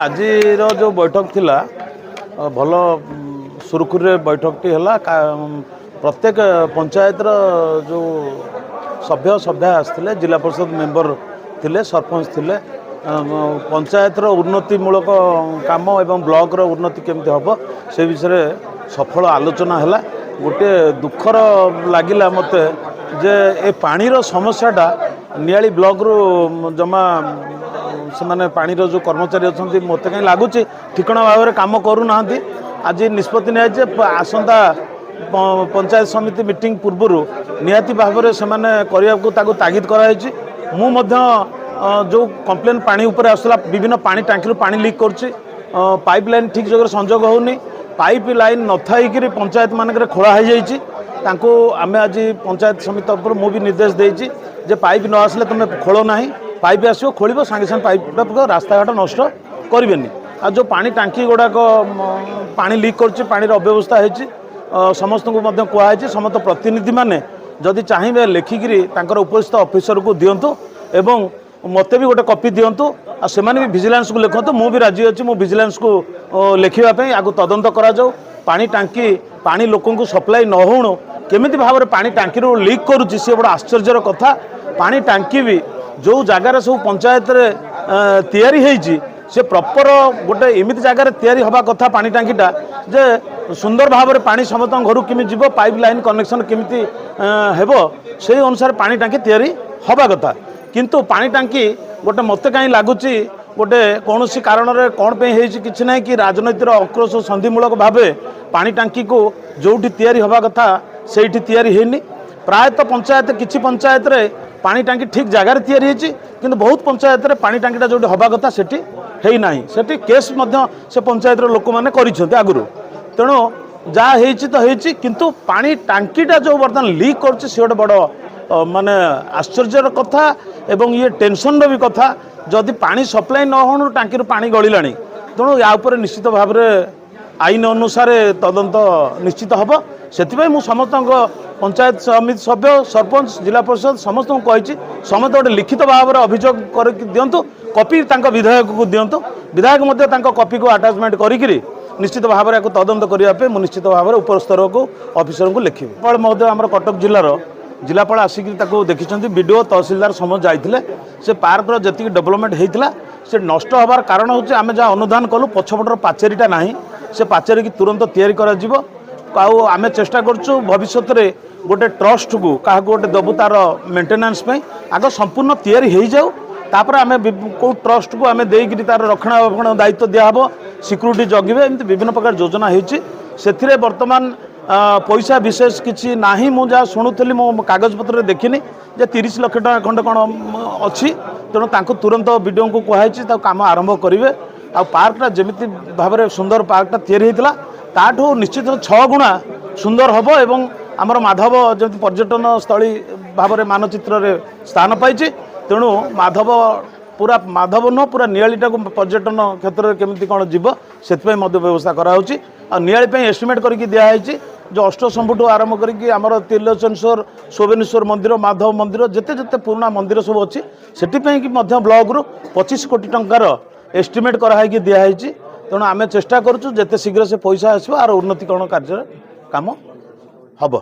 आज जो बैठक थिला भल सुरखुरी बैठकटी है प्रत्येक पंचायत जो सभ्य सभ्या आसते जिला परिषद मेंबर थिले सरपंच थिले पंचायत उन्नतिमूलक काम एवं ब्लॉक रो उन्नति केमती हम से विषय सफल आलोचना है। गोटे दुखर लगिला मते जे ए पानीर समस्याटा नियाली ब्लॉक रू जमा से माने पानीर जो कर्मचारी अच्छा मत कहीं लगुच ठिकणा भाव में कम करूना। आज निष्पत्ति निजे आसंता पंचायत समिति मीटिंग पूर्व निहाती भाव में से तागिद कराई। मु जो कंप्लेन पानी उपर आसला विभिन्न पानी टांकी पानी लीक कर पाइप लाइन ठीक जगह संजोग होनी पाइप लाइन न थी पंचायत मानक खोला हो आम आज पंचायत समिति तरफ मु भी निर्देश देती जे पाइप न आसले तुम खोल ना पाइप आसो खोल सागे सागे पाइप रास्ता घाट नष्ट करेनि। आ जो पानी टांकी गुड़ाक पानी लीक कर पानी अव्यवस्था हो समस्त को कहुई समस्त प्रतिनिधि माने जदि चाहिए लेखिकी उपस्थित ऑफिसर को दिंतु एवं मत भी गोटे कॉपी दिंतु से भी विजिलेंस को लिखत मु भी राजी अच्छी मु विजिलेंस को लिखापी आगु तदंत करा जाऊ पानी टांकी पानी लोक सप्लाई न हो केमिति भाव में पानी टांकी लीक करुच्ची सी बड़ा आश्चर्यर कथा। पानी टांकी भी जो जगार सब पंचायत तैयारी होइछि से प्रॉपर गोटे एमिति जगार तैयारी हवा कथा पानी टांकीटा जे सुंदर भाव में पानी समस्त घर केमी जीव पाइप लाइन कनेक्शन केमिति हेबो से अनुसार पानी टांकी तैयारी हवा कथा। किंतु पानी टांकी गोटे मत कहीं लगुच गोटे कौन सी कारण कौन पे कि ना कि राजनीतिर अक्रोश संधिमूलक भाव पानी टांकी को जोटी तैयारी हवा कथा से तैयारी होनी। प्रायतः पंचायत किसी पंचायत रे पानी टांकी ठीक जगार तैयारी होती किंतु बहुत पंचायत रे पानी टांकीटा जो हवा कथा से सेठी केस से पंचायत लोक मैंने कर आगुरी तेणु जहाँ तो होती किंतु पानी टांकीटा जो बर्तमान लीक कर गोटे बड़ माने आश्चर्यर कथा एवं ये टेंशन भी कथा। जदि पानी सप्लाई न हो टांकी पानी गलिला तेणु या निश्चित भाव में आईन अनुसार तदंत निश्चित हम से समस्त पंचायत समिति सभ्य सरपंच जिला परिषद समस्त को कही समस्त गोटे लिखित भाव में अभियोग कर दिंतु कॉपी विधायक को दिंतु विधायक कॉपी को आटाचमेंट करी निश्चित भाव में तदंत करने निश्चित भाव में उपर स्तर को ऑफिसर को लिखी महोदय आम कटक जिलार जिलापाल आसिक देखी बीडीओ तहसीलदार समस्त जाते से पार्कर जी डेवलपमेंट होता से नष्ट हबार कारण हूँ आम जहाँ अनुधान कलु पछपटर पाचेरीटा ना से पाचेरी की तुरंत तैयारी आम चेष्टा करूँ भविष्य में गोटे ट्रस्ट को क्या गोटे दबु तार मेंटेनेंस आग संपूर्ण तैयारी हो जाऊ तापर आम कौ ट्रस्ट को आम देकर तार रक्षणाबेक्षण दायित्व दिहब सिक्यूरीटी जगिबे एमती विभिन्न प्रकार योजना होती बर्तमान पैसा विशेष किसी ना मुझे शुणुली मो कागज पत्र देखनी जे 30 लाख टका खंड कौन अच्छी तेणु तुरंत वीडियो को कहुई काम आरंभ करेंगे। आ पार्कटा जमी भाव में सुंदर पार्कटा तैयारी होता ताठू निश्चित 6 गुणा सुंदर हम एवं आमर माधव जमी पर्यटन स्थली भाव में मानचित्र रे स्थान पाई तेणु माधव पूरा माधव नुह पूरा नियालीटा को पर्यटन क्षेत्र में केमी कौन जीव से व्यवस्था कराऊँच नियाली एस्टिमेट करके दिखाई जो अष्टशंभुठू आरंभ करके आमर त्रिलोचनेश्वर शोभनेश्वर मंदिर माधव मंदिर जिते जिते पुराना मंदिर सब अच्छी से ब्लॉक रु 25 कोटी टंकार एस्टिमेट कराई दिखाई तेणु आम चेष्टा करूँ जिते शीघ्र से पैसा आसो आर उन्नतिकरण कार्य काम हम।